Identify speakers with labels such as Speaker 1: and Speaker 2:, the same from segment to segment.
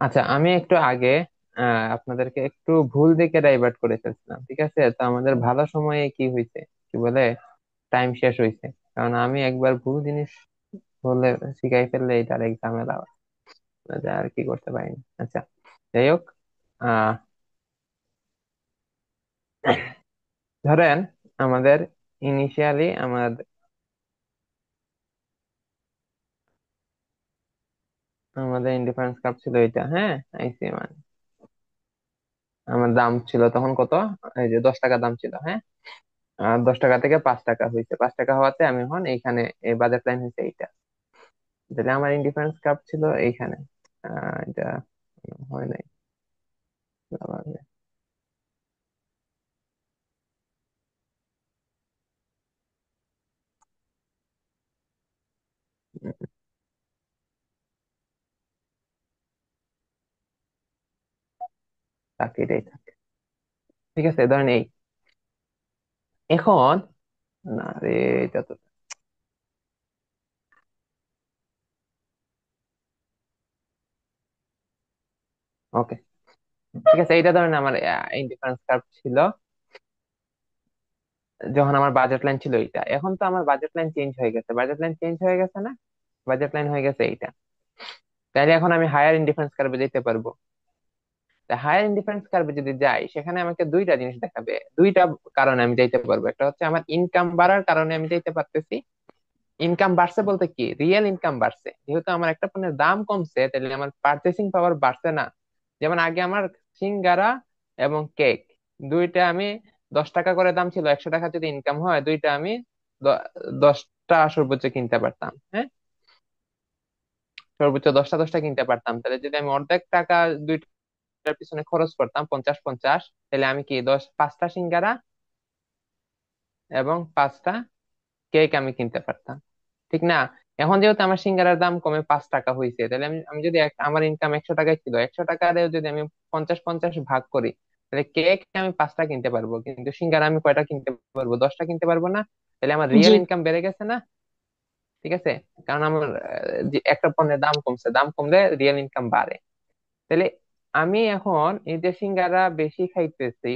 Speaker 1: আচ্ছা, আমি একটু আগে আপনাদেরকে একটু ভুল দিকে ডাইভার্ট করে ফেলছিলাম। ঠিক আছে, তো আমাদের ভালো সময়ে কি হয়েছে, কি বলে, টাইম শেষ হয়েছে। কারণ আমি একবার ভুল জিনিস বলে শিখাই ফেললে এটা আরেক ঝামেলা হয়। যা আর কি করতে পারিনি। আচ্ছা, যাই হোক। আহ ধরেন আমাদের ইনিশিয়ালি আমাদের ইন্ডিফারেন্স কাপ ছিল এটা, হ্যাঁ। আইসি মানে আমার দাম ছিল তখন কত? এই যে 10 টাকা দাম ছিল, হ্যাঁ। 10 টাকা থেকে 5 টাকা হয়েছে, 5 টাকা হওয়াতে আমি এখন এইখানে এই বাজেট লাইন হয়েছে এইটা। যেটা আমার ইন্ডিফারেন্স কাপ ছিল এইখানে। এটা হয় নাই। আবার থাক, এটাই থাক। ঠিক আছে, ধরেন এই এখন, না রে, এটা তো ওকে। ঠিক আছে, এইটা ধরেন আমার ইন্ডিফারেন্স কাপ ছিল যখন আমার বাজেট লাইন ছিল এইটা। এখন তো আমার বাজেট লাইন চেঞ্জ হয়ে গেছে, বাজেট লাইন চেঞ্জ হয়ে গেছে না? বাজেট লাইন হয়ে গেছে এইটা। তাইলে এখন আমি হায়ার ইন্ডিফারেন্স কার্ভে যেতে পারবো। হায়ার ইন্ডিফারেন্স কার্ভে যদি যাই, সেখানে আমাকে দুইটা জিনিস দেখাবে, দুইটা কারণে আমি যাইতে পারবো। একটা হচ্ছে আমার ইনকাম বাড়ার কারণে আমি যাইতে পারতেছি। ইনকাম বাড়ছে বলতে কি, রিয়েল ইনকাম বাড়ছে। যেহেতু আমার একটা পণ্যের দাম কমছে, তাহলে আমার পার্চেসিং পাওয়ার বাড়ছে না। যেমন আগে আমার সিঙ্গারা এবং কেক দুইটা আমি 10 টাকা করে দাম ছিল, 100 টাকা যদি ইনকাম হয়, দুইটা আমি 10টা সর্বোচ্চ কিনতে পারতাম, হ্যাঁ। সর্বোচ্চ 10টা 10টা কিনতে পারতাম। তাহলে যদি আমি অর্ধেক টাকা দুইটার পিছনে খরচ করতাম, 50 50, তাহলে আমি কি 5টা সিঙ্গারা এবং 5টা কেক আমি কিনতে পারতাম, ঠিক না? এখন যেহেতু আমার সিঙ্গারার দাম কমে 5 টাকা হয়েছে, তাহলে আমি আমি যদি আমার ইনকাম 100 টাকায় ছিল, 100 টাকারেও যদি আমি 50 50 ভাগ করি, তাহলে কেক আমি 5টা কিনতে পারবো, কিন্তু সিঙ্গারা আমি কয়টা কিনতে পারবো? 10টা কিনতে পারবো না? তাহলে আমার
Speaker 2: জি।
Speaker 1: রিয়েল ইনকাম বেড়ে গেছে না? ঠিক আছে। কারণ আমার যে একটা পণ্যের দাম কমছে, দাম কমলে রিয়েল ইনকাম বাড়ে। তাহলে আমি এখন এই যে সিঙ্গারা বেশি খাইতেছি,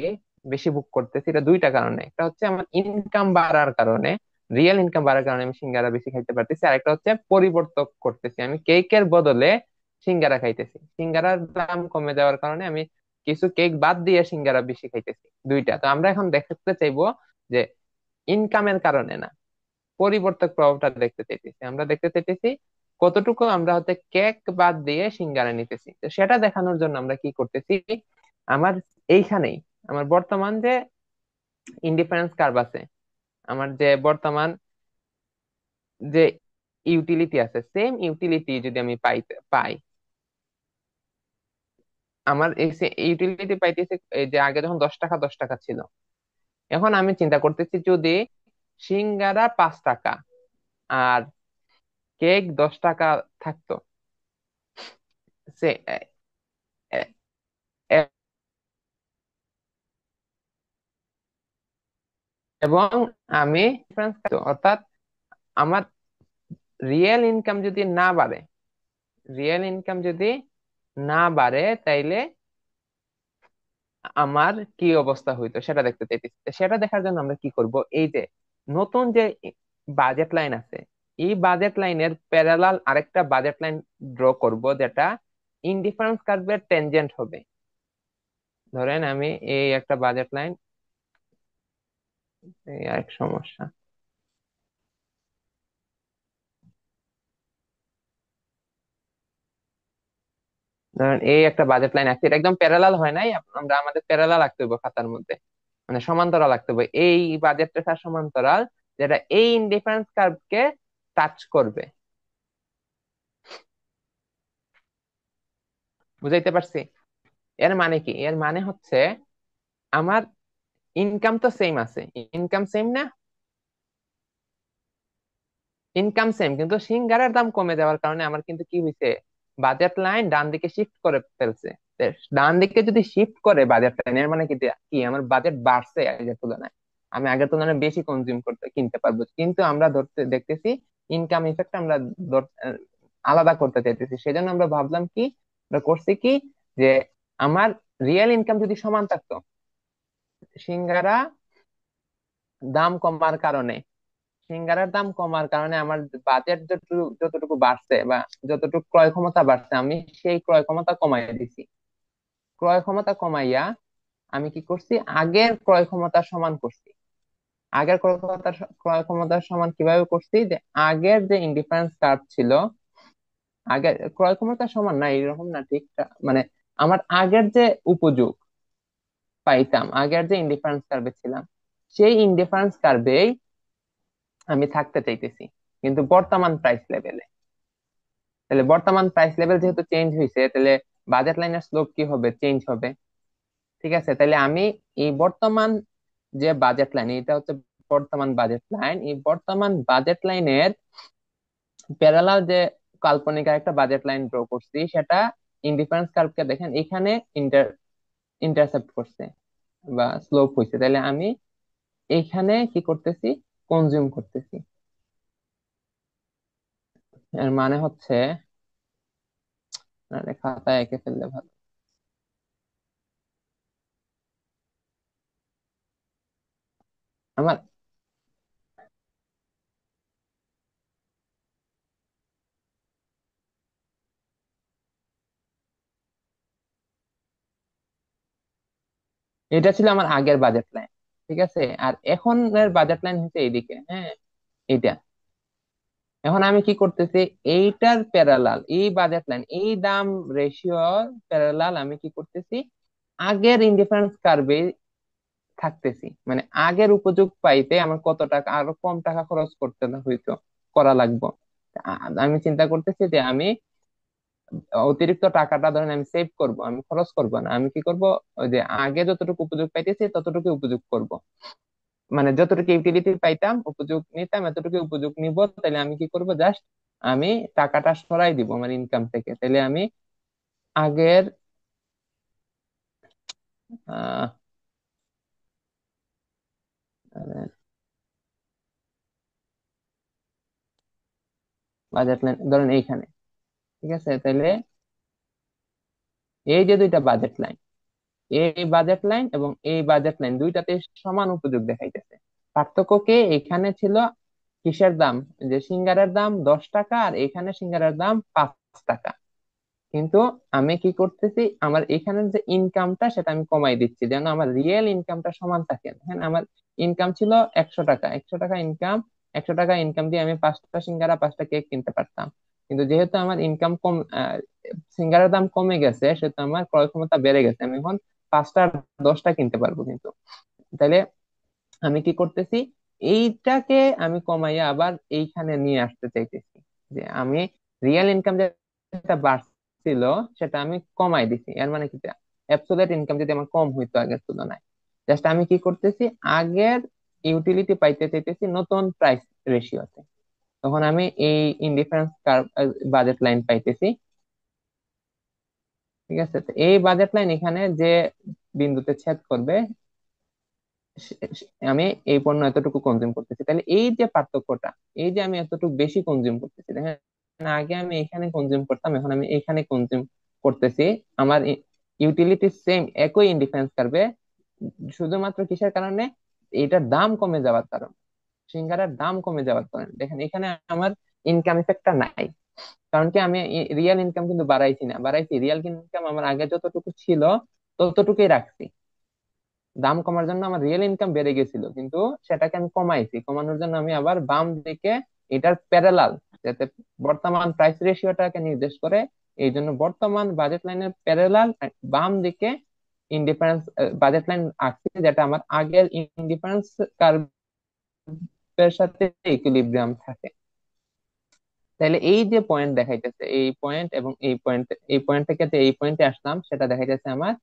Speaker 1: বেশি বুক করতেছি, এটা দুইটা কারণে। একটা হচ্ছে আমার ইনকাম বাড়ার কারণে, রিয়েল ইনকাম বাড়ার কারণে আমি সিঙ্গারা বেশি খাইতে পারতেছি। আর একটা হচ্ছে পরিবর্তন করতেছি, আমি কেকের বদলে সিঙ্গারা খাইতেছি। সিঙ্গারার দাম কমে যাওয়ার কারণে আমি কিছু কেক বাদ দিয়ে সিঙ্গারা বেশি খাইতেছি। দুইটা তো আমরা এখন দেখতে চাইবো যে ইনকামের কারণে না, পরিবর্তক প্রভাবটা দেখতে চাইতেছি। আমরা দেখতে চাইতেছি কতটুকু আমরা হচ্ছে কেক বাদ দিয়ে সিঙ্গারা নিতেছি। তো সেটা দেখানোর জন্য আমরা কি করতেছি, আমার এইখানেই আমার বর্তমান যে ইন্ডিফারেন্স কার্ভ আছে, আমার যে বর্তমান যে ইউটিলিটি আছে, সেম ইউটিলিটি যদি আমি পাই, আমার এই ইউটিলিটি পাইতেছি। এই যে আগে যখন 10 টাকা 10 টাকা ছিল, এখন আমি চিন্তা করতেছি যদি সিঙ্গারা 5 টাকা আর কেক 10 টাকা থাকতো, সে এ- এ- এবং আমি difference অর্থাৎ আমার রিয়েল ইনকাম যদি না বাড়ে, রিয়েল ইনকাম যদি না বাড়ে, তাইলে আমার কি অবস্থা হইতো সেটা দেখতে চাইতেছি। তো সেটা দেখার জন্য আমরা কি করব, এই যে নতুন যে বাজেট লাইন আছে, এই বাজেট লাইনের প্যারালাল আরেকটা বাজেট লাইন ড্র করব, যেটা ইনডিফারেন্স কার্ভের টেনজেন্ট হবে। ধরেন আমি এই একটা বাজেট লাইন, এই এক সমস্যা। ধরেন এই একটা বাজেট লাইন আছে, এটা একদম প্যারালাল হয় নাই, আমরা আমাদের প্যারালাল রাখতে হবে খাতার মধ্যে, মানে সমান্তরাল রাখতে হবে। এই বাজেট রেখার সমান্তরাল, যেটা এই ইনডিফারেন্স কার্ভকে টাচ করবে। বুঝাইতে পারছি? এর মানে কি, এর মানে হচ্ছে আমার ইনকাম তো সেম আছে, ইনকাম সেম না? ইনকাম সেম, কিন্তু সিঙ্গারের দাম কমে যাওয়ার কারণে আমার কিন্তু কি হয়েছে, বাজেট লাইন ডান দিকে শিফট করে ফেলছে। তো ডান দিকে যদি শিফট করে বাজেট লাইন, এর মানে কি, কি আমার বাজেট বাড়ছে আগের তুলনায়, আমি আগের তুলনায় বেশি কনজিউম করতে কিনতে পারবো। কিন্তু আমরা ধরতে দেখতেছি ইনকাম ইফেক্ট আমরা আলাদা করতে চাইতেছি। সেজন্য আমরা ভাবলাম কি, করছি কি, যে আমার রিয়েল ইনকাম যদি সমান থাকতো, সিঙ্গারা দাম কমার কারণে সিঙ্গারার দাম কমার কারণে আমার বাজেট যতটুকু যতটুকু বাড়ছে বা যতটুকু ক্রয় ক্ষমতা বাড়ছে, আমি সেই ক্রয় ক্ষমতা কমাইয়া দিছি। ক্রয় ক্ষমতা কমাইয়া আমি কি করছি, আগের ক্রয় ক্ষমতার সমান করছি। আগের ক্রয় ক্ষমতার সমান কিভাবে করছি, যে আগের যে ইন্ডিফারেন্স কার্ভ ছিল, আগের ক্রয় ক্ষমতার সমান না, এরকম না ঠিক, মানে আমার আগের যে উপযোগ পাইতাম, আগের যে ইন্ডিফারেন্স কার্ভে ছিলাম, সেই ইন্ডিফারেন্স কার্ভেই আমি থাকতে চাইতেছি, কিন্তু বর্তমান প্রাইস লেভেলে। তাহলে বর্তমান প্রাইস লেভেল যেহেতু চেঞ্জ হয়েছে, তাহলে বাজেট লাইনের স্লোপ কি হবে, চেঞ্জ হবে। ঠিক আছে, তাহলে আমি এই বর্তমান যে বাজেট লাইন, এটা হচ্ছে বর্তমান বাজেট লাইন, এই বর্তমান বাজেট লাইনের প্যারালাল যে কাল্পনিক একটা বাজেট লাইন ড্র করছি, সেটা ইনডিফারেন্স কার্ভকে দেখেন এখানে ইন্টারসেপ্ট করছে বা স্লোপ হয়েছে। তাহলে আমি এইখানে কি করতেছি, কনজিউম করতেছি। এর মানে হচ্ছে, আরে খাতায় এঁকে ফেললে ভালো। আমার এটা ছিল আমার আগের বাজেট লাইন, ঠিক আছে। আর এখনের বাজেট লাইন হচ্ছে এইদিকে, হ্যাঁ, এইটা। এখন আমি কি করতেছি, এইটার প্যারালাল এই বাজেট লাইন, এই দাম রেশিওর প্যারালাল আমি কি করতেছি, আগের ইন্ডিফারেন্স কার্ভে থাকতেছি। মানে আগের উপযোগ পাইতে আমার কত টাকা, আরো কম টাকা খরচ করতে না হইতো, করা লাগবে। আমি চিন্তা করতেছি যে আমি অতিরিক্ত টাকাটা ধরেন আমি সেভ করব, আমি খরচ করব না, আমি কি করব, ওই যে আগে যতটুকু উপযোগ পাইতেছি ততটুকু উপযোগ করব। মানে যতটুকু ইউটিলিটি পাইতাম, উপযোগ নিতাম, এতটুকু উপযোগ নিব। তাহলে আমি কি করব, জাস্ট আমি টাকাটা সরাই দিব আমার ইনকাম থেকে। তাহলে আমি আগের আহ বাজেট লাইন ধরেন এইখানে, ঠিক আছে। তাহলে এই যে দুইটা বাজেট লাইন, এই বাজেট লাইন এবং এই বাজেট লাইন দুইটাতে সমান উপযোগ দেখাইতেছে। পার্থক্য কে এখানে ছিল, কিসের দাম, যে সিঙ্গারের দাম 10 টাকা আর এখানে সিঙ্গারের দাম 5 টাকা। কিন্তু আমি কি করতেছি, আমার এখানের যে ইনকামটা সেটা আমি কমাই দিচ্ছি, যেন আমার রিয়েল ইনকামটা সমান থাকে। হ্যাঁ, আমার ইনকাম ছিল 100 টাকা, 100 টাকা ইনকাম, 100 টাকা ইনকাম দিয়ে আমি 5টা সিঙ্গারা 5টা কেক কিনতে পারতাম। কিন্তু যেহেতু আমার ইনকাম কম, সিঙ্গারার দাম কমে গেছে, সেহেতু আমার ক্রয় ক্ষমতা বেড়ে গেছে, আমি এখন 5টা 10টা কিনতে পারবো কিন্তু। তাইলে আমি কি করতেছি, এইটাকে আমি কমাইয়া আবার এইখানে নিয়ে আসতে চাইতেছি, যে আমি রিয়েল ইনকাম যেটা বাড়ছিল সেটা আমি কমাই দিছি। এর মানে কি, অ্যাবসলিউট ইনকাম যদি আমার কম হইতো আগের তুলনায়, জাস্ট আমি কি করতেছি, আগের ইউটিলিটি পাইতে চাইতেছি নতুন প্রাইস রেশিওতে। তখন আমি এই ইনডিফারেন্স বাজেট লাইন পাইতেছি। ঠিক আছে, তো এই বাজেট লাইন এখানে যে বিন্দুতে ছেদ করবে, আমি এই পণ্য এতটুকু কনজিউম করতেছি। তাহলে এই যে পার্থক্যটা, এই যে আমি এতটুকু বেশি কনজিউম করতেছি, দেখেন, আগে আমি এখানে কনজিউম করতাম, এখন আমি এখানে কনজিউম করতেছি। আমার ইউটিলিটি সেম, একই ইন্ডিফারেন্স কার্ভে, শুধুমাত্র কিসের কারণে, এটার দাম কমে যাওয়ার কারণ, সিঙ্গারার দাম কমে যাওয়ার কারণে। দেখেন এখানে আমার ইনকাম ইফেক্টটা নাই। কারণ কি, আমি রিয়েল ইনকাম কিন্তু বাড়াইছি না, বাড়াইছি রিয়েল ইনকাম আমার আগে যতটুকু ছিল ততটুকুই রাখছি। দাম কমার জন্য আমার রিয়েল ইনকাম বেড়ে গেছিল, কিন্তু সেটাকে আমি কমাইছি। কমানোর জন্য আমি আবার বাম দিকে এটার প্যারালাল, যাতে বর্তমান প্রাইস রেশিওটাকে নির্দেশ করে, এই জন্য বর্তমান বাজেট লাইনের প্যারালাল বাম দিকে ইনডিফারেন্স বাজেট লাইন আঁকছি, যেটা আমার আগের ইনডিফারেন্স কার্ভের সাথে ইকুইলিব্রিয়াম থাকে। তাহলে এই যে পয়েন্ট দেখাইতেছে, এই পয়েন্ট এবং এই পয়েন্ট থেকে যে এই পয়েন্টে আসলাম, সেটা দেখাইতেছে আমার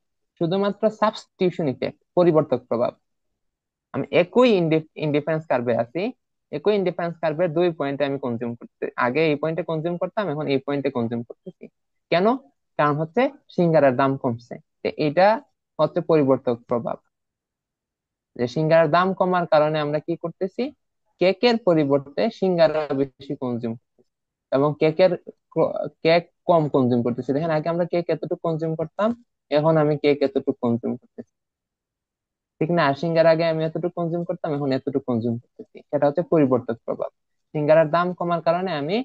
Speaker 1: শুধুমাত্র সাবস্টিটিউশন ইফেক্ট, পরিবর্তক প্রভাব। আমি একই ইন্ডিফারেন্স কার্ভে আছি, একই ইন্ডিফারেন্স কার্ভের দুই পয়েন্টে আমি কনজিউম করতে, আগে এই পয়েন্টে কনজিউম করতাম, এখন এই পয়েন্টে কনজিউম করতেছি। কেন? কারণ হচ্ছে সিঙ্গারার দাম কমছে। তো এটা হচ্ছে পরিবর্তক প্রভাব, যে সিঙ্গারার দাম কমার কারণে আমরা কি করতেছি, কেকের পরিবর্তে সিঙ্গারা বেশি কনজিউম, এবং কেকের কেক কম কনজিউম করতেছি। দেখেন আগে আমরা কেক এতটুকু কনজিউম করতাম, এখন আমি কেক এতটুকু কনজিউম করতেছি, ঠিক না? আর সিঙ্গারা আগে আমি এতটুকু কনজিউম করতাম, এখন এতটুকু কনজিউম করতেছি। সেটা হচ্ছে পরিবর্তক প্রভাব। সিঙ্গারার দাম কমার কারণে আমি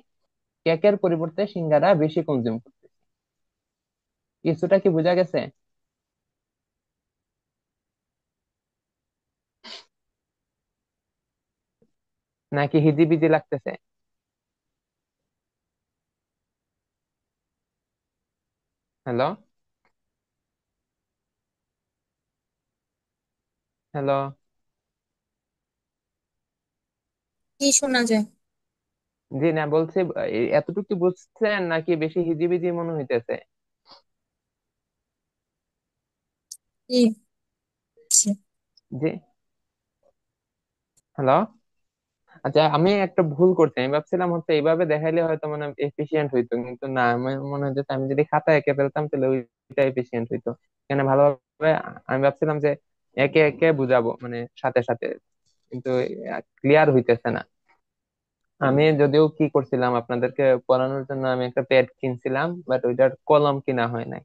Speaker 1: কেকের পরিবর্তে সিঙ্গারা বেশি কনজিউম করতেছি। কিছুটা কি বোঝা গেছে? নাকি হিজিবিজি লাগতেছে? হ্যালো? হ্যালো?
Speaker 2: কি শোনা যায়?
Speaker 1: জি না, বলছি এতটুকু কি বুঝছেন নাকি বেশি হিজিবিজি মনে হইতেছে?
Speaker 2: কি হচ্ছে?
Speaker 1: জি। হ্যালো? আচ্ছা, আমি একটা ভুল করছি। আমি ভাবছিলাম হচ্ছে এইভাবে দেখাইলে হয়তো মানে এফিশিয়েন্ট হইতো, কিন্তু না, আমার মনে হচ্ছে আমি যদি খাতা এঁকে ফেলতাম তাহলে ওইটা এফিশিয়েন্ট হইতো। এখানে ভালোভাবে আমি ভাবছিলাম যে একে একে বুঝাবো মানে সাথে সাথে, কিন্তু ক্লিয়ার হইতেছে না। আমি যদিও কি করছিলাম আপনাদেরকে পড়ানোর জন্য, আমি একটা প্যাড কিনছিলাম, বাট ওইটার কলম কিনা হয় নাই।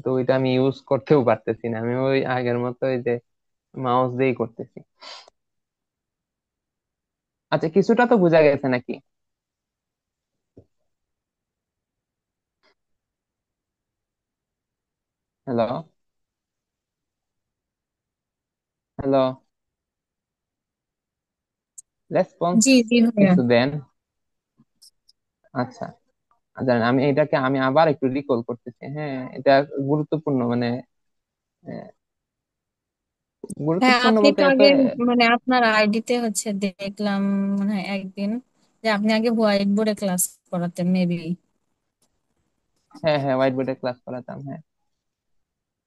Speaker 1: তো ওইটা আমি ইউজ করতেও পারতেছি না, আমি ওই আগের মতো ওই যে মাউস দিয়েই করতেছি। আচ্ছা, কিছুটা তো বোঝা গেছে নাকি? হ্যালো? হ্যালো? রেসপন্স
Speaker 2: জি জি ভাইয়া।
Speaker 1: কিছু দেন। আচ্ছা, জানেন আমি এটাকে আমি আবার একটু রিকল করতেছি। হ্যাঁ, এটা গুরুত্বপূর্ণ মানে আহ,
Speaker 2: হ্যাঁ,
Speaker 1: গুরুত্বপূর্ণ
Speaker 2: আপনি
Speaker 1: বলতে
Speaker 2: তো
Speaker 1: এত।
Speaker 2: আগে মানে আপনার আইডিতে হচ্ছে দেখলাম মানে একদিন যে আপনি আগে হোয়াইট বোর্ডে ক্লাস করাতেন মেবি।
Speaker 1: হ্যাঁ হ্যাঁ, হোয়াইট বোর্ডে ক্লাস করাতাম, হ্যাঁ।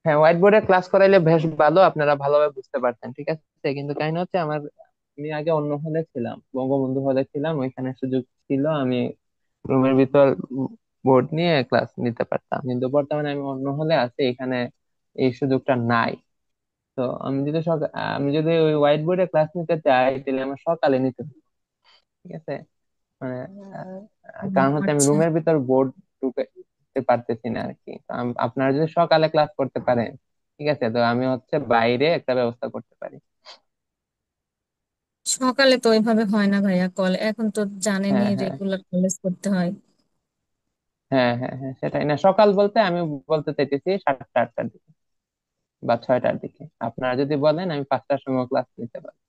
Speaker 1: হ্যাঁ, হোয়াইট বোর্ডে ক্লাস করাইলে বেশ ভালো, আপনারা ভালোভাবে বুঝতে পারতেন, ঠিক আছে। কিন্তু কাহিনী হচ্ছে আমার, আমি আগে অন্য হলে ছিলাম, বঙ্গবন্ধু হলে ছিলাম, ওইখানে সুযোগ ছিল আমি রুমের ভিতর বোর্ড নিয়ে ক্লাস নিতে পারতাম। কিন্তু বর্তমানে আমি অন্য হলে আছি, এখানে এই সুযোগটা নাই। তো আমি যদি ওই হোয়াইট বোর্ডে ক্লাস নিতে চাই তাহলে আমার সকালে নিতে হবে, ঠিক আছে। মানে কারণ হচ্ছে আমি
Speaker 2: আচ্ছা,
Speaker 1: রুমের ভিতর বোর্ড ঢুকাতে পারতেছি না আর কি। তো আপনারা যদি সকালে ক্লাস করতে পারেন, ঠিক আছে, তো আমি হচ্ছে বাইরে একটা ব্যবস্থা করতে পারি।
Speaker 2: সকালে তো ওইভাবে হয় না ভাইয়া, এখন তো জানেনই
Speaker 1: হ্যাঁ হ্যাঁ
Speaker 2: রেগুলার কলেজ করতে হয়।
Speaker 1: হ্যাঁ হ্যাঁ হ্যাঁ, সেটাই না, সকাল বলতে আমি বলতে চাইতেছি 7টা 8টার দিকে বা 6টার দিকে। আপনারা যদি বলেন আমি 5টার সময় ক্লাস নিতে পারি।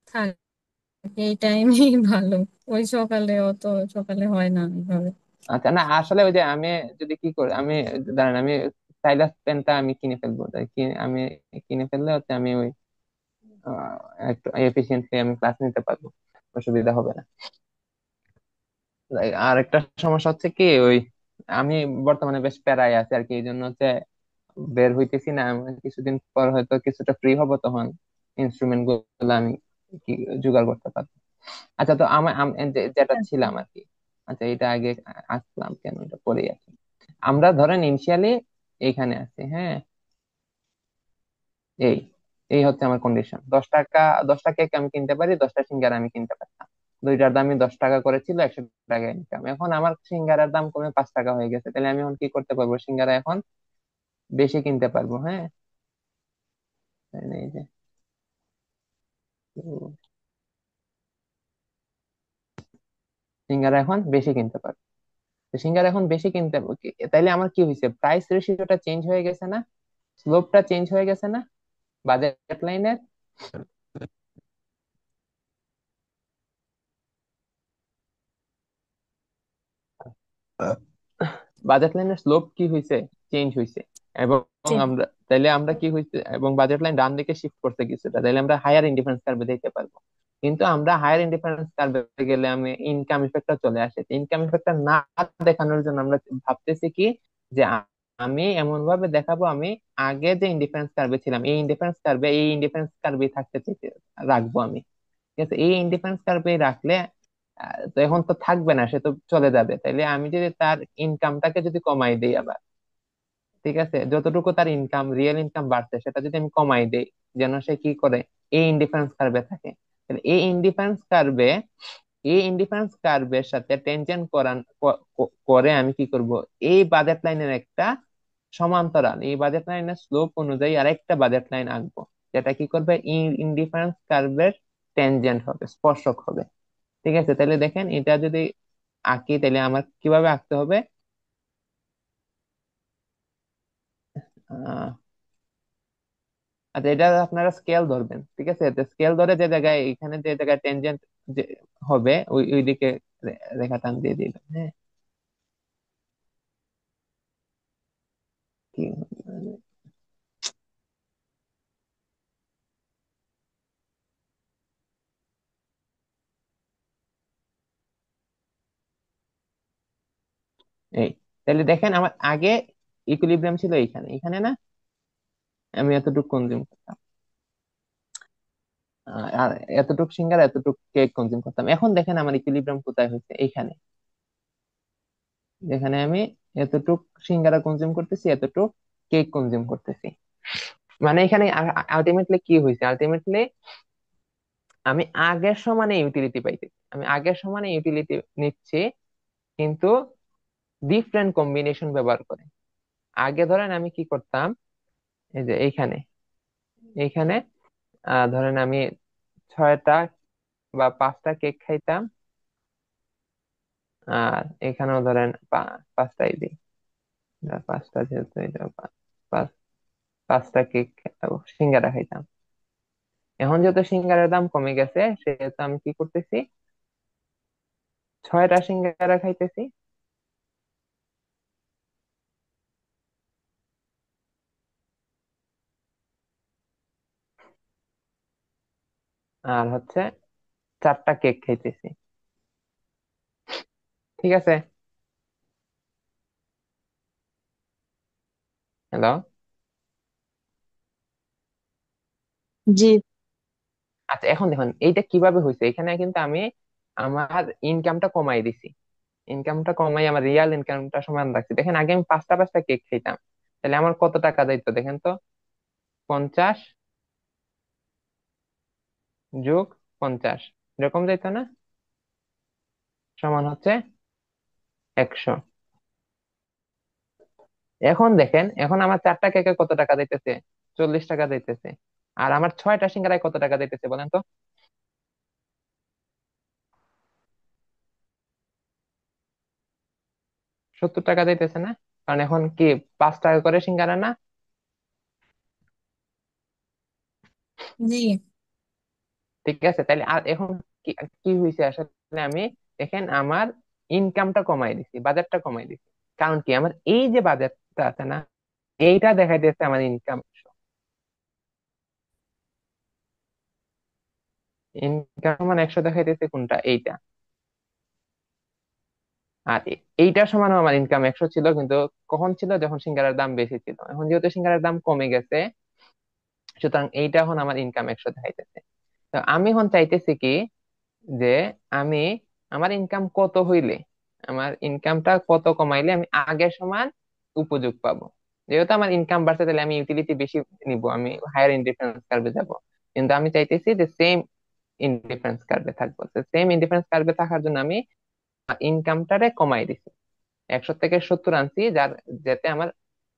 Speaker 2: থাক, এই টাইমেই ভালো। ওই সকালে অত সকালে হয় না এইভাবে।
Speaker 1: আচ্ছা, না আসলে ওই যে আমি যদি কি করি, আমি দাঁড়ান, আমি সাইলাস পেনটা আমি কিনে ফেলবো, তাই কি আমি কিনে ফেললে হচ্ছে আমি ওই আহ, একটু এফিসিয়েন্টলি আমি ক্লাস নিতে পারবো, অসুবিধা হবে না। আর একটা সমস্যা হচ্ছে কি, ওই আমি বর্তমানে বেশ প্যারায় আছি আর কি, এই জন্য হচ্ছে বের হইতেছি না। আমি কিছুদিন পর হয়তো কিছুটা ফ্রি হব, তখন ইনস্ট্রুমেন্ট গুলো আমি কি জোগাড় করতে পারবো। আচ্ছা, তো যেটা ছিলাম আর কি। আচ্ছা, এটা আগে আসলাম কেন, এটা পরেই আছি। আমরা ধরেন ইনিশিয়ালি এইখানে আছি, হ্যাঁ। এই এই হচ্ছে আমার কন্ডিশন। 10 টাকা, 10টা কেক আমি কিনতে পারি, 10টা সিঙ্গারা আমি কিনতে পারতাম। দুইটার দামই 10 টাকা করে ছিল, 100 টাকা ইনকাম। এখন আমার সিঙ্গারার দাম কমে 5 টাকা হয়ে গেছে, তাহলে আমি এখন কি করতে পারবো? সিঙ্গারা এখন বেশি কিনতে পারবো, হ্যাঁ। এই যে উম, সিঙ্গারা এখন বেশি কিনতে পারবো। তো সিঙ্গারা এখন বেশি কিনতে তাইলে আমার কি হয়েছে? প্রাইস রেশিওটা চেঞ্জ হয়ে গেছে না? স্লোপটা চেঞ্জ হয়ে গেছে না বাজেট লাইনের? বাজেট লাইনের স্লোপ কি হয়েছে? চেঞ্জ হয়েছে। এবং আমরা তাইলে আমরা কি হয়েছে, এবং বাজেট লাইন ডান দিকে শিফট করতে কিছুটা, তাইলে আমরা হায়ার ইন্ডিফারেন্স কার্ভে দেখতে পারবো। কিন্তু আমরা হায়ার ইন্ডিফারেন্স কার্ভে গেলে আমি ইনকাম ইফেক্টটা চলে আসে। ইনকাম ইফেক্টটা না দেখানোর জন্য আমরা ভাবতেছি কি, যে আমি এমন ভাবে দেখাবো, আমি আগে যে ইন্ডিফারেন্স কার্ভে ছিলাম এই ইন্ডিফারেন্স কার্ভে থাকতে রাখবো আমি, ঠিক আছে। এই ইন্ডিফারেন্স কার্ভে রাখলে তো এখন তো থাকবে না, সে তো চলে যাবে। তাইলে আমি যদি তার ইনকামটাকে যদি কমাই দিই আবার, ঠিক আছে, যতটুকু তার ইনকাম, রিয়েল ইনকাম বাড়ছে সেটা যদি আমি কমাই দেই, যেন সে কি করে, এই ইনডিফারেন্স কার্ভে থাকে, তাহলে এই ইনডিফারেন্স কার্ভের সাথে টেনজেন্ট করে আমি কি করব, এই বাজেট লাইনের একটা সমান্তরাল, এই বাজেট লাইনের স্লোপ অনুযায়ী আরেকটা বাজেট লাইন আঁকবো, যেটা কি করবে, ইনডিফারেন্স কার্ভের টেনজেন্ট হবে, স্পর্শক হবে। ঠিক আছে, তাহলে দেখেন এটা যদি আঁকি, তাহলে আমার কিভাবে আঁকতে হবে। আহ আচ্ছা, এটা আপনারা স্কেল ধরবেন, ঠিক আছে, স্কেল ধরে যে জায়গায়, এখানে যে জায়গায় টেনজেন্ট যে হবে, ওই ওই দিকে রেখা টান দিয়ে দিবেন, হ্যাঁ। কি এই, তাহলে দেখেন আমার আগে ইকুইলিব্রিয়াম ছিল এইখানে, এখানে না, আমি এতটুকু কনজিউম করতাম, আর এতটুকু সিঙ্গারা এতটুকু কেক কনজিউম করতাম। এখন দেখেন আমার ইকুইলিব্রিয়াম কোথায় হয়েছে, এইখানে, যেখানে আমি এতটুক সিঙ্গারা কনজিউম করতেছি, এতটুক কেক কনজিউম করতেছি। মানে এখানে আলটিমেটলি কি হয়েছে, আলটিমেটলি আমি আগের সমানে ইউটিলিটি পাইতেছি, আমি আগের সমানে ইউটিলিটি নিচ্ছি, কিন্তু ডিফারেন্ট কম্বিনেশন ব্যবহার করে। আগে ধরেন আমি কি করতাম, এই যে এইখানে, এইখানে ধরেন আমি 6টা বা 5টা কেক খাইতাম, আর এখানেও ধরেন 5টাই দিই, 5টা যেহেতু, এটা পাঁচ 5টা কেক সিঙ্গারা খাইতাম। এখন যেহেতু সিঙ্গারার দাম কমে গেছে, সেহেতু আমি কি করতেছি, 6টা সিঙ্গারা খাইতেছি, আর হচ্ছে 4টা কেক খাইতেছি। ঠিক আছে, হ্যালো।
Speaker 2: জি।
Speaker 1: আচ্ছা, এখন দেখুন এইটা কিভাবে হয়েছে, এখানে কিন্তু আমি আমার ইনকামটা কমাই দিছি, ইনকামটা কমাই আমার রিয়াল ইনকামটা সমান রাখছি। দেখেন আগে আমি 5টা কেক খাইতাম, তাহলে আমার কত টাকা যাইতো দেখেন তো, 50 যোগ 50, এরকম যাইতো না, সমান হচ্ছে 100। এখন দেখেন, এখন আমার 4টা কেকে কত টাকা যাইতেছে, 40 টাকা যাইতেছে। আর আমার 6টা সিঙ্গারায় কত টাকা যাইতেছে বলেন তো, 70 টাকা যাইতেছে না, কারণ এখন কি 5 টাকা করে সিঙ্গারা না।
Speaker 2: জি।
Speaker 1: ঠিক আছে, তাহলে আর এখন কি কি হয়েছে আসলে, আমি দেখেন আমার ইনকামটা কমাই দিছি, বাজেটটা কমাই দিছি। কারণ কি, আমার এই যে বাজেটটা আছে না, এইটা দেখাই দিচ্ছে আমার ইনকাম, ইনকাম মানে 100 দেখাইতেছে কোনটা, এইটা। আর এইটার সমান আমার ইনকাম 100 ছিল, কিন্তু কখন ছিল, যখন সিঙ্গারার দাম বেশি ছিল। এখন যেহেতু সিঙ্গারার দাম কমে গেছে, সুতরাং এইটা এখন আমার ইনকাম 100 দেখাইতেছে। তো আমি এখন চাইতেছি কি, যে আমি আমার ইনকাম কত হইলে, আমার ইনকামটা কত কমাইলে আমি আগের সমান উপযোগ পাবো। যেহেতু আমার ইনকাম বাড়ছে, তাহলে আমি ইউটিলিটি বেশি নিব, আমি হায়ার ইনডিফারেন্স কার্ভে যাব। কিন্তু আমি চাইতেছি যে সেম ইনডিফারেন্স কার্ভে থাকবো, সেম ইনডিফারেন্স কার্ভে থাকার জন্য আমি ইনকামটারে কমাই দিছি, 100 থেকে 70 আনছি, যাতে আমার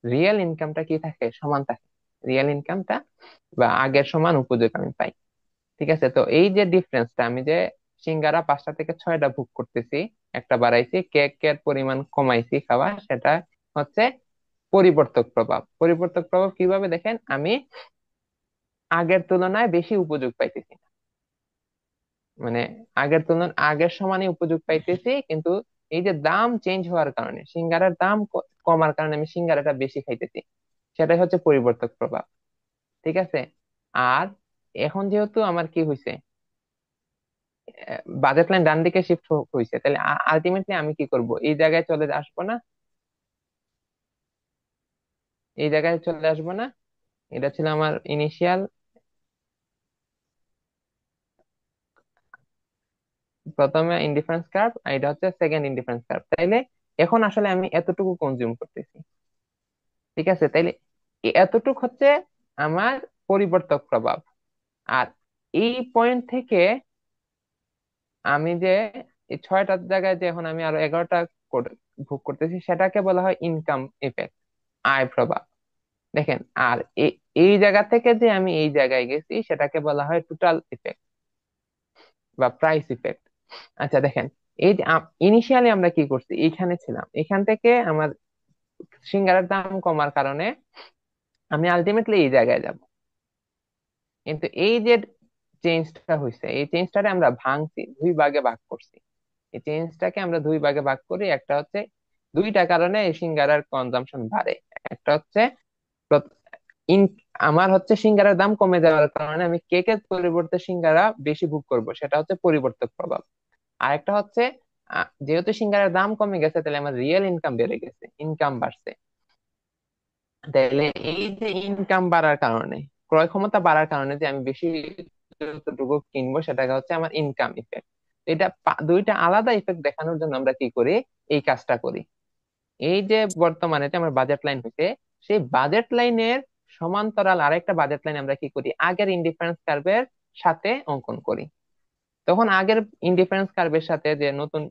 Speaker 1: রিয়েল ইনকামটা কি থাকে, সমান থাকে, রিয়েল ইনকামটা বা আগের সমান উপযোগ আমি পাই। ঠিক আছে, তো এই যে ডিফারেন্সটা, আমি যে সিঙ্গারা 5টা থেকে 6টা ভোগ করতেছি, একটা বাড়াইছি, কেকের পরিমাণ কমাইছি খাওয়া, সেটা হচ্ছে পরিবর্তক প্রভাব। পরিবর্তক প্রভাব কিভাবে দেখেন, আমি আগের তুলনায় বেশি উপযোগ পাইতেছি, মানে আগের সমানই উপযোগ পাইতেছি, কিন্তু এই যে দাম চেঞ্জ হওয়ার কারণে, সিঙ্গারার দাম কমার কারণে আমি সিঙ্গারাটা বেশি খাইতেছি, সেটাই হচ্ছে পরিবর্তক প্রভাব। ঠিক আছে, আর এখন যেহেতু আমার কি হয়েছে, বাজেট লাইন ডান দিকে শিফট হয়েছে, তাহলে আলটিমেটলি আমি কি করব, এই জায়গায় চলে আসবো না, এই জায়গায় চলে আসবো না। এটা ছিল আমার ইনিশিয়াল, প্রথমে ইনডিফারেন্স কার্ভ, আর এটা হচ্ছে সেকেন্ড ইনডিফারেন্স কার্ভ। তাইলে এখন আসলে আমি এতটুকু কনজিউম করতেছি, ঠিক আছে, তাইলে এতটুক হচ্ছে আমার পরিবর্তক প্রভাব। আর এই পয়েন্ট থেকে আমি যে এই 6টার জায়গায় যে এখন আমি আরো 11টা ভোগ করতেছি, সেটাকে বলা হয় ইনকাম ইফেক্ট, আয় প্রভাব। দেখেন, আর এই জায়গা থেকে যে আমি এই জায়গায় গেছি সেটাকে বলা হয় টোটাল ইফেক্ট বা প্রাইস ইফেক্ট। আচ্ছা দেখেন, এই যে ইনিশিয়ালি আমরা কি করছি, এইখানে ছিলাম, এখান থেকে আমার সিঙ্গারার দাম কমার কারণে আমি আলটিমেটলি এই জায়গায় যাব। কিন্তু এই যে চেঞ্জটা হয়েছে, এই চেঞ্জটারে আমরা ভাঙছি, দুই ভাগে ভাগ করছি। এই চেঞ্জটাকে আমরা দুই ভাগে ভাগ করি। একটা হচ্ছে দুইটা কারণে এই সিঙ্গারার কনজাম্পশন বাড়ে। একটা হচ্ছে প্রত- ইন আমার হচ্ছে সিঙ্গারার দাম কমে যাওয়ার কারণে আমি কেকের পরিবর্তে সিঙ্গারা বেশি ভোগ করব, সেটা হচ্ছে পরিবর্তক প্রভাব। আর একটা হচ্ছে যেহেতু সিঙ্গারার দাম কমে গেছে, তাহলে আমার রিয়েল ইনকাম বেড়ে গেছে, ইনকাম বাড়ছে। তাহলে এই যে ইনকাম বাড়ার কারণে, ক্রয় ক্ষমতা বাড়ার কারণে যে আমি বেশি যতটুকু কিনবো, সেটাকে হচ্ছে আমার ইনকাম ইফেক্ট। এটা দুইটা আলাদা ইফেক্ট দেখানোর জন্য আমরা কি করি, এই কাজটা করি। এই যে বর্তমানে যে আমার বাজেট লাইন হইছে, সেই বাজেট লাইনের সমান্তরাল আরেকটা বাজেট লাইন আমরা কি করি, আগের ইনডিফারেন্স কার্ভের সাথে অঙ্কন করি। তখন আগের ইনডিফারেন্স কার্ভের সাথে যে নতুন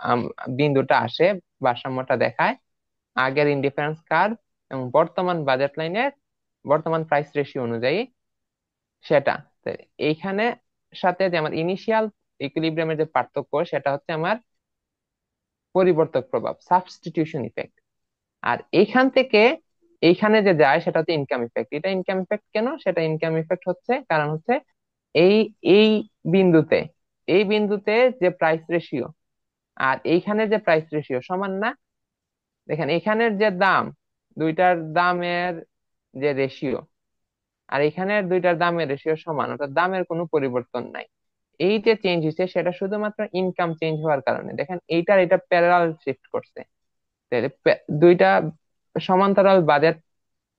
Speaker 1: আম, বিন্দুটা আসে, ভারসাম্যটা দেখায়, আগের ইনডিফারেন্স কার্ভ এবং বর্তমান বাজেট লাইনের বর্তমান প্রাইস রেশিও অনুযায়ী সেটা। তো এইখানে সাথে যে আমার ইনিশিয়াল ইকুইলিব্রিয়ামের যে পার্থক্য, সেটা হচ্ছে আমার পরিবর্তক প্রভাব, সাবস্টিটিউশন ইফেক্ট। আর এইখান থেকে এইখানে যে যায় সেটা হচ্ছে ইনকাম ইফেক্ট। এটা ইনকাম ইফেক্ট কেন, সেটা ইনকাম ইফেক্ট হচ্ছে কারণ হচ্ছে এই এই বিন্দুতে এই বিন্দুতে যে প্রাইস রেশিও আর এইখানে যে প্রাইস রেশিও সমান না। দেখেন, এখানের যে দাম, দুইটার দামের যে রেশিও, আর এখানের দুইটার দামের রেশিও সমান, অর্থাৎ দামের কোনো পরিবর্তন নাই। এই যে চেঞ্জ হয়েছে সেটা শুধুমাত্র ইনকাম চেঞ্জ হওয়ার কারণে। দেখেন, এইটার এটা প্যারালাল শিফট করছে। তাহলে দুইটা সমান্তরাল বাজেট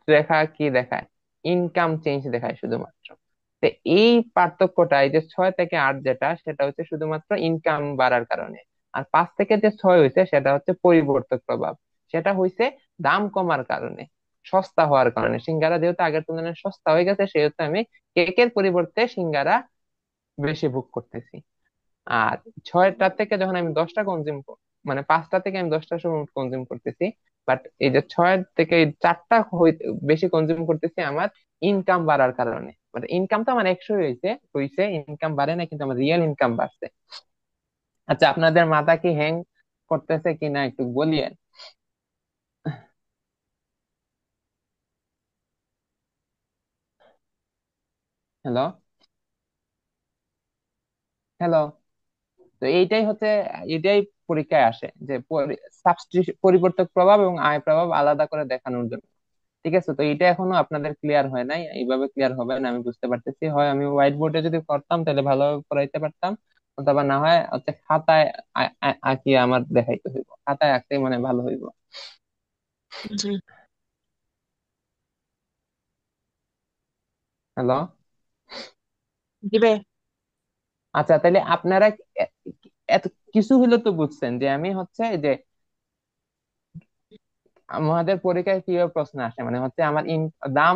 Speaker 1: রেখা কি দেখায়, ইনকাম চেঞ্জ দেখায় শুধুমাত্র। তো এই পার্থক্যটা, এই যে 6 থেকে 8 যেটা, সেটা হচ্ছে শুধুমাত্র ইনকাম বাড়ার কারণে। আর 5 থেকে যে 6 হয়েছে সেটা হচ্ছে পরিবর্তক প্রভাব। সেটা হয়েছে দাম কমার কারণে, সস্তা হওয়ার কারণে। সিঙ্গারা যেহেতু আগের তুলনায় সস্তা হয়ে গেছে, সেহেতু আমি কেকের পরিবর্তে সিঙ্গারা বেশি ভোগ করতেছি। আর 6টা থেকে যখন আমি 10টা কনজিউম, মানে 5টা থেকে আমি 10টার সময় কনজিউম করতেছি, বাট এই যে 6 থেকে এই 4টা বেশি কনজিউম করতেছি আমার ইনকাম বাড়ার কারণে। মানে ইনকাম তো আমার 100 হয়েছে হয়েছে, ইনকাম বাড়ে না, কিন্তু আমার রিয়েল ইনকাম বাড়ছে। আচ্ছা, আপনাদের মাথা কি হ্যাং করতেছে কিনা একটু বলিয়েন। Hello, hello. তো এইটাই হচ্ছে, এটাই পরীক্ষায় আসে যে পরিবর্তক প্রভাব এবং আয় প্রভাব আলাদা করে দেখানোর জন্য। ঠিক আছে, তো এটা এখনো আপনাদের ক্লিয়ার হয় নাই, এইভাবে ক্লিয়ার হবে না আমি বুঝতে পারতেছি। হয় আমি হোয়াইট বোর্ডে যদি করতাম তাহলে ভালোভাবে পড়াইতে পারতাম, অথবা না হয় হচ্ছে খাতায় আঁকিয়ে আমার দেখাইতে হইব, খাতায় আঁকতেই মানে ভালো হইব।
Speaker 2: জি।
Speaker 1: হ্যালো।
Speaker 2: দিবে।
Speaker 1: আচ্ছা, তাহলে আপনারা এ- এত কিছু হইলে তো বুঝছেন যে আমি হচ্ছে যে আমাদের পরীক্ষায় কিভাবে প্রশ্ন আসে, মানে হচ্ছে আমার দাম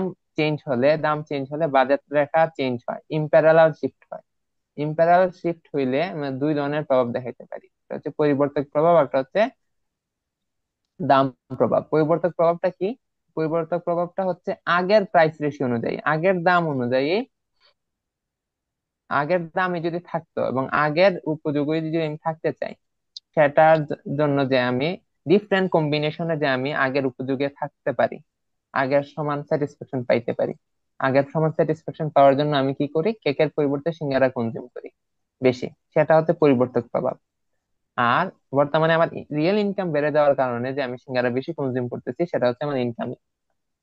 Speaker 1: দাম চেঞ্জ হলে বাজেট রেখা চেঞ্জ হয়, ইম্প্যারালাল শিফট হয়। ইম্প্যারালাল শিফট হইলে আমরা দুই ধরনের প্রভাব দেখাইতে পারি, একটা হচ্ছে পরিবর্তক প্রভাব, একটা হচ্ছে দাম প্রভাব। পরিবর্তক প্রভাবটা কি, পরিবর্তক প্রভাবটা হচ্ছে আগের প্রাইস রেশিও অনুযায়ী, আগের দাম অনুযায়ী, আগের দামে যদি থাকতো এবং আগের উপযোগী যদি আমি থাকতে চাই, সেটার জন্য যে আমি ডিফারেন্ট কম্বিনেশনে যে আমি আগের উপযোগে থাকতে পারি, আগের সমান স্যাটিসফ্যাকশন পাইতে পারি। আগের সমান স্যাটিসফ্যাকশন পাওয়ার জন্য আমি কি করি, কেকের পরিবর্তে সিঙ্গারা কনজিউম করি বেশি, সেটা হচ্ছে পরিবর্তক প্রভাব। আর বর্তমানে আমার রিয়েল ইনকাম বেড়ে যাওয়ার কারণে যে আমি সিঙ্গারা বেশি কনজিউম করতেছি, সেটা হচ্ছে আমার ইনকাম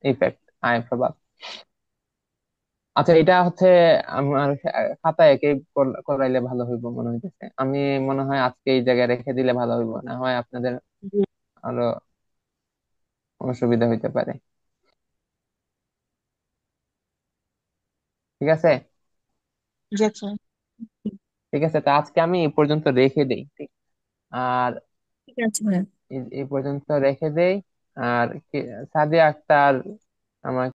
Speaker 1: ইফেক্ট, আয় প্রভাব। আচ্ছা, এটা হচ্ছে আমার খাতায় একে করাইলে ভালো হইব মনে হইতেছে। আমি মনে হয় আজকে এই জায়গায় রেখে দিলে ভালো হইব, না হয় আপনাদের
Speaker 2: জি।
Speaker 1: আরো অসুবিধা হইতে পারে। ঠিক আছে।
Speaker 2: জি, আচ্ছা।
Speaker 1: ঠিক আছে, তো আজকে আমি এই পর্যন্ত রেখে দেই, ঠিক। আর
Speaker 2: ঠিক আছে ভাইয়া।
Speaker 1: এই পর্যন্ত রেখে দেই। আর সাদিয়া আক্তার